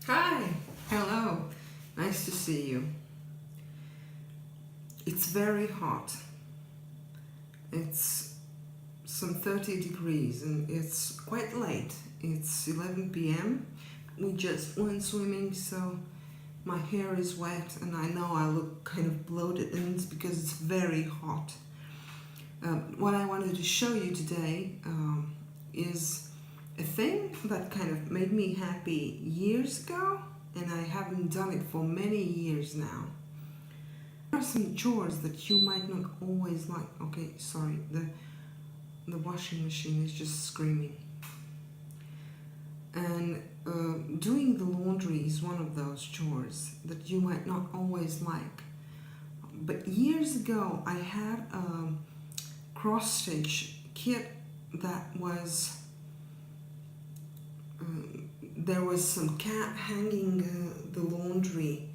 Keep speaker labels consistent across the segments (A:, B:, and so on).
A: Hi, hello, nice to see you. It's very hot. It's some 30 degrees and it's quite late. It's 11 p.m. We just went swimming, so my hair is wet and I know I look kind of bloated, and it's because it's very hot. What I wanted to show you today is a thing that kind of made me happy years ago, and I haven't done it for many years now. There are some chores that you might not always like. Okay, sorry, the washing machine is just screaming. And doing the laundry is one of those chores that you might not always like. But years ago I had a cross-stitch kit that was there was some cat hanging the laundry,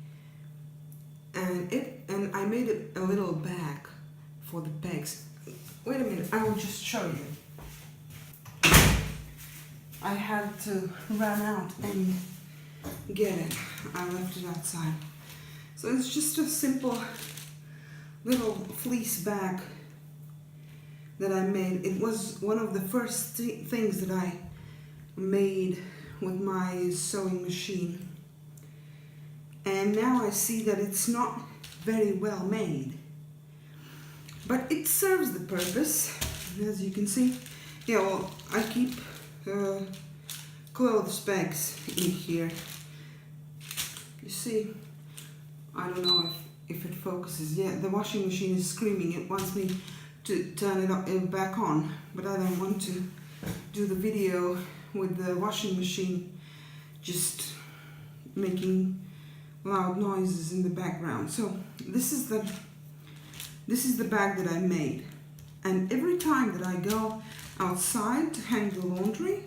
A: and I made it a little bag for the bags. Wait a minute, I will just show you. I had to run out and get it. I left it outside. So it's just a simple little fleece bag that I made. It was one of the first things that I made with my sewing machine, and now I see that it's not very well made, but it serves the purpose, as you can see. Yeah, well, I keep clothes bags in here. You see, I don't know if it focuses. Yeah, the washing machine is screaming. It wants me to turn it back on, but I don't want to do the video with the washing machine just making loud noises in the background. So this is the bag that I made, and every time that I go outside to hang the laundry,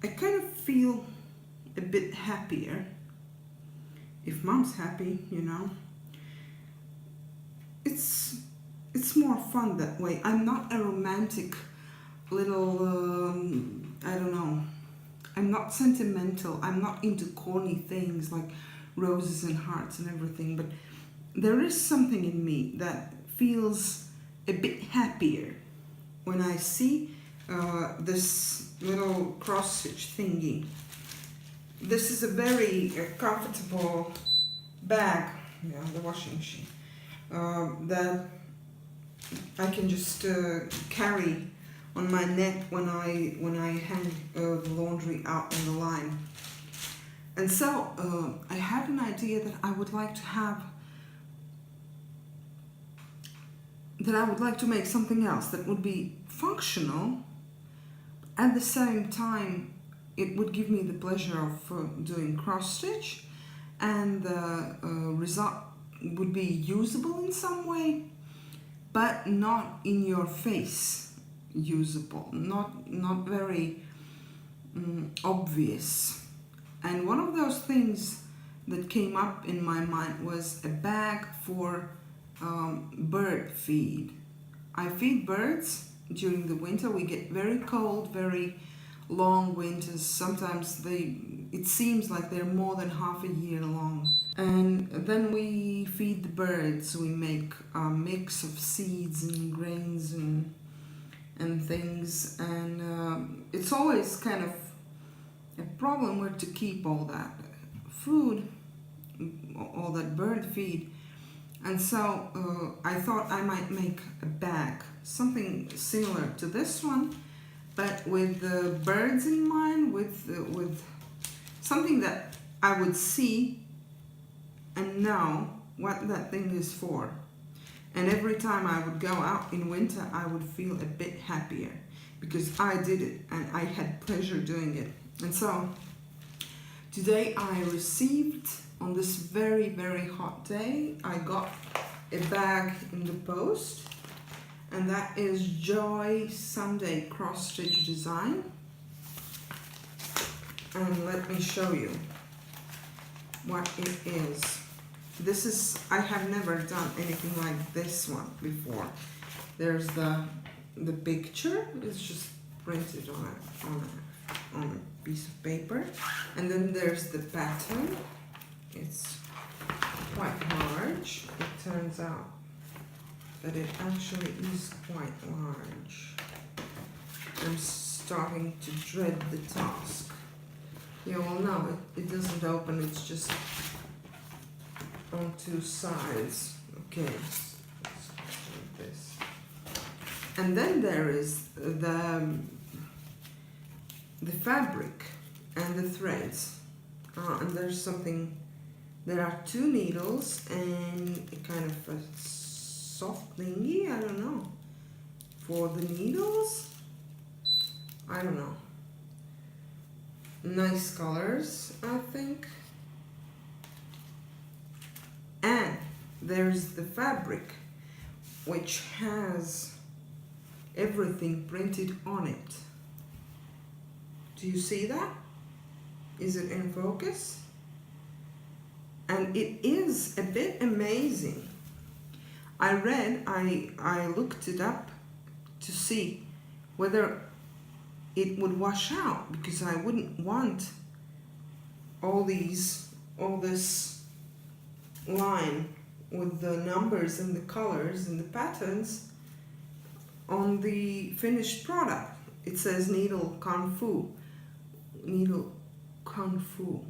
A: I kind of feel a bit happier. If mom's happy, you know, it's more fun that way. I'm not a romantic little I don't know, I'm not sentimental, I'm not into corny things like roses and hearts and everything, but there is something in me that feels a bit happier when I see this little cross-stitch thingy. This is a very comfortable bag, yeah, the washing machine, that I can just carry on my neck when I hang the laundry out in the line. And so I had an idea that I would like to make something else that would be functional. At the same time, it would give me the pleasure of doing cross stitch, and the result would be usable in some way, but not in your face usable, not very obvious. And one of those things that came up in my mind was a bag for bird feed. I feed birds during the winter. We get very cold, very long winters. Sometimes it seems like they're more than half a year long. And then we feed the birds. We make a mix of seeds and grains and things, and it's always kind of a problem where to keep all that food, all that bird feed. And so I thought I might make a bag, something similar to this one, but with the birds in mind, with something that I would see and know what that thing is for. And every time I would go out in winter, I would feel a bit happier because I did it and I had pleasure doing it. And so today I received, on this very, very hot day, I got a bag in the post, and that is Joy Sunday cross stitch design. And let me show you what it is. This is, I have never done anything like this one before. There's the picture, it's just printed on it. on a piece of paper. And then there's the pattern. It's quite large. It turns out that it actually is quite large. I'm starting to dread the task. Yeah, well, no, it doesn't open, it's just on two sides. Okay, let's do this. And then there is the fabric and the threads. And there's something, there are two needles and a kind of a soft thingy, I don't know, for the needles. I don't know. Nice colors, I think. And there's the fabric, which has everything printed on it. Do you see that? Is it in focus? And it is a bit amazing. I looked it up to see whether it would wash out, because I wouldn't want all this line with the numbers and the colors and the patterns on the finished product. It says needle kung fu. Needle kung fu.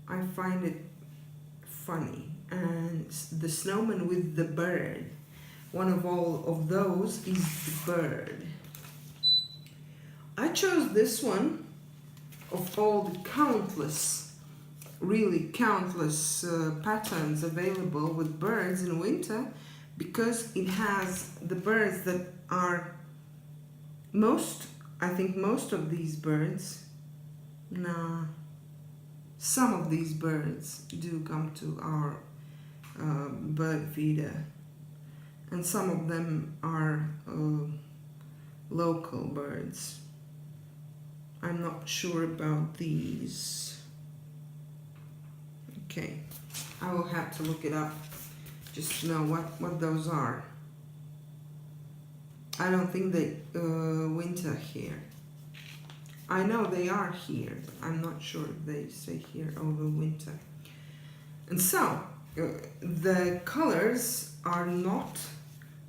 A: I find it funny. And the snowman with the bird. One of all of those is the bird. I chose this one of all the countless, really countless patterns available with birds in winter, because it has the birds that are I think most of these birds, some of these birds do come to our bird feeder, and some of them are local birds. I'm not sure about these. Okay, I will have to look it up just to know what those are. I don't think they winter here. I know they are here, but I'm not sure if they stay here over winter. And so, the colors are not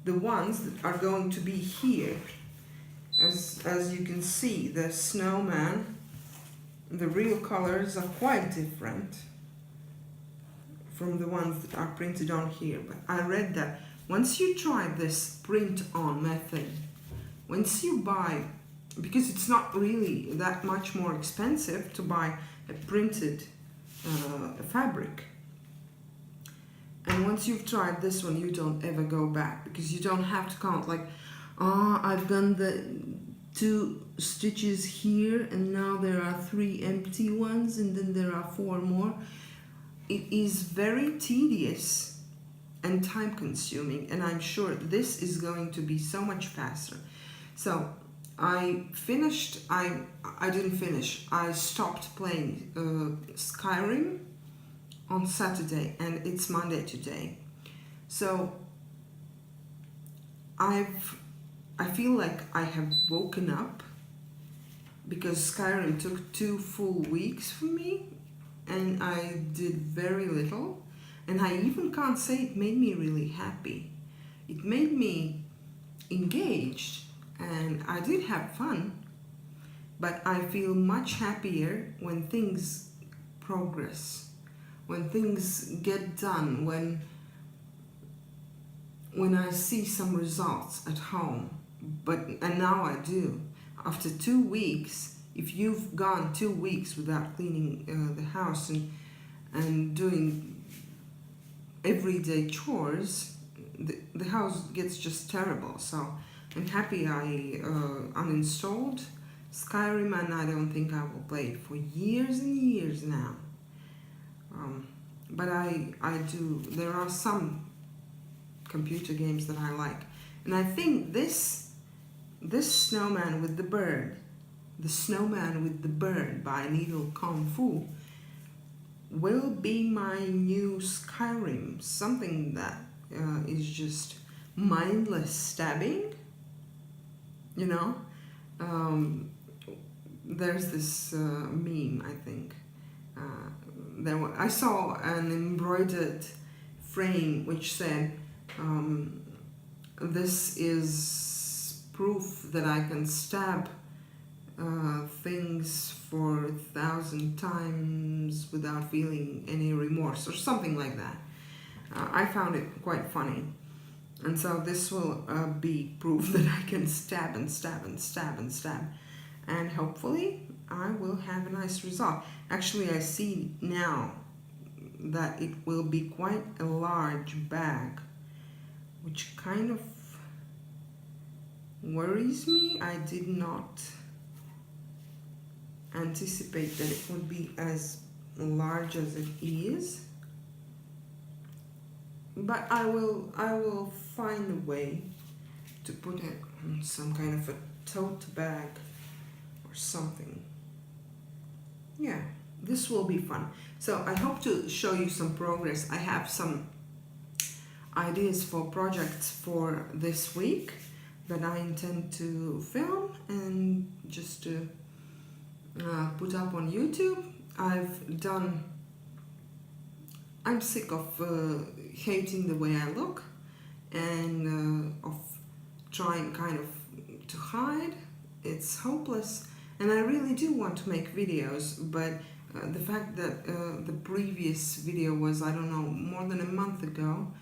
A: the ones that are going to be here. As you can see, the snowman, the real colors are quite different from the ones that are printed on here. But I read that once you try this print-on method, once you buy, because it's not really that much more expensive to buy a printed fabric. And once you've tried this one, you don't ever go back, because you don't have to count like, I've done the 2 stitches here and now there are 3 empty ones and then there are 4 more. It is very tedious and time consuming, and I'm sure this is going to be so much faster. So I didn't finish. I stopped playing Skyrim on Saturday, and it's Monday today. So I feel like I have woken up, because Skyrim took 2 full weeks for me and I did very little, and I even can't say it made me really happy. It made me engaged and I did have fun, but I feel much happier when things progress, when things get done, when I see some results at home. And now I do. After 2 weeks, if you've gone 2 weeks without cleaning the house and doing everyday chores, the house gets just terrible. So I'm happy I uninstalled Skyrim, and I don't think I will play it for years and years now. But I do. There are some computer games that I like, and I think this snowman with the bird, the snowman with the bird by Needle Kung Fu, will be my new Skyrim. Something that is just mindless stabbing, there's this meme, I think. I saw an embroidered frame which said, this is proof that I can stab things for 1,000 times without feeling any remorse, or something like that. I found it quite funny. And so this will be proof that I can stab and stab and stab and stab. And hopefully I will have a nice result. Actually, I see now that it will be quite a large bag, which kind of worries me. I did not anticipate that it would be as large as it is. But I will find a way to put it in some kind of a tote bag or something. Yeah, this will be fun. So I hope to show you some progress. I have some ideas for projects for this week that I intend to film and just to put up on YouTube. I'm sick of hating the way I look and of trying kind of to hide. It's hopeless, and I really do want to make videos, but the fact that the previous video was, I don't know, more than a month ago,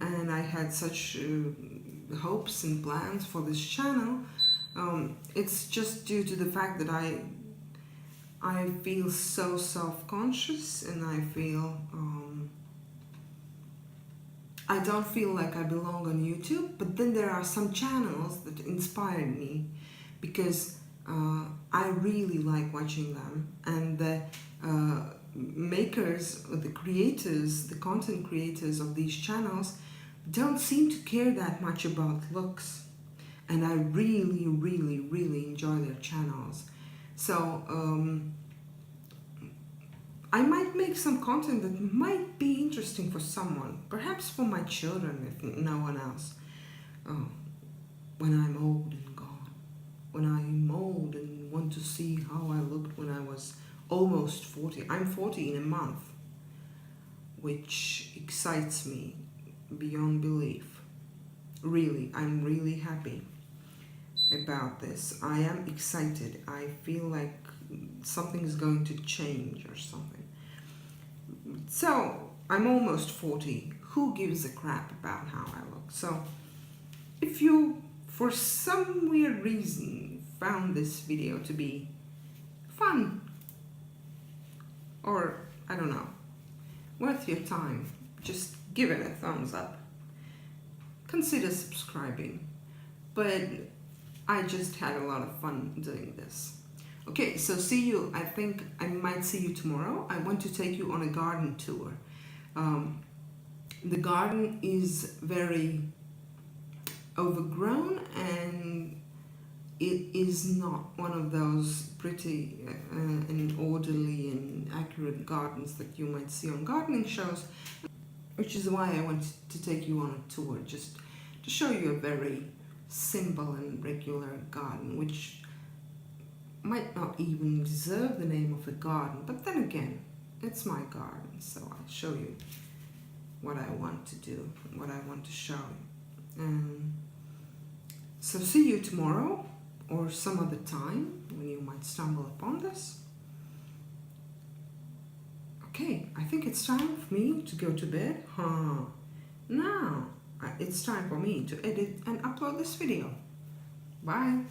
A: and I had such hopes and plans for this channel, it's just due to the fact that I feel so self-conscious, and I feel I don't feel like I belong on YouTube. But then there are some channels that inspired me, because I really like watching them, and the makers, the creators, the content creators of these channels don't seem to care that much about looks, and I really, really, really enjoy their channels. So I might make some content that might be interesting for someone, perhaps for my children, if no one else. When I'm old and gone, when I'm old and want to see how I looked when I was almost 40. I'm 40 in a month, which excites me beyond belief. Really, I'm really happy about this. I am excited. I feel like something is going to change or something. So I'm almost 40. Who gives a crap about how I look? So if you, for some weird reason, found this video to be fun, or I don't know, worth your time, just give it a thumbs up. Consider subscribing. But I just had a lot of fun doing this. Okay, so see you. I think I might see you tomorrow. I want to take you on a garden tour. The garden is very overgrown, and it is not one of those pretty and orderly and accurate gardens that you might see on gardening shows, which is why I wanted to take you on a tour, just to show you a very simple and regular garden, which might not even deserve the name of a garden, but then again, it's my garden, so I'll show you what I want to do, what I want to show you. So see you tomorrow, or some other time when you might stumble upon this. Okay, I think it's time for me to go to bed. Now it's time for me to edit and upload this video. Bye.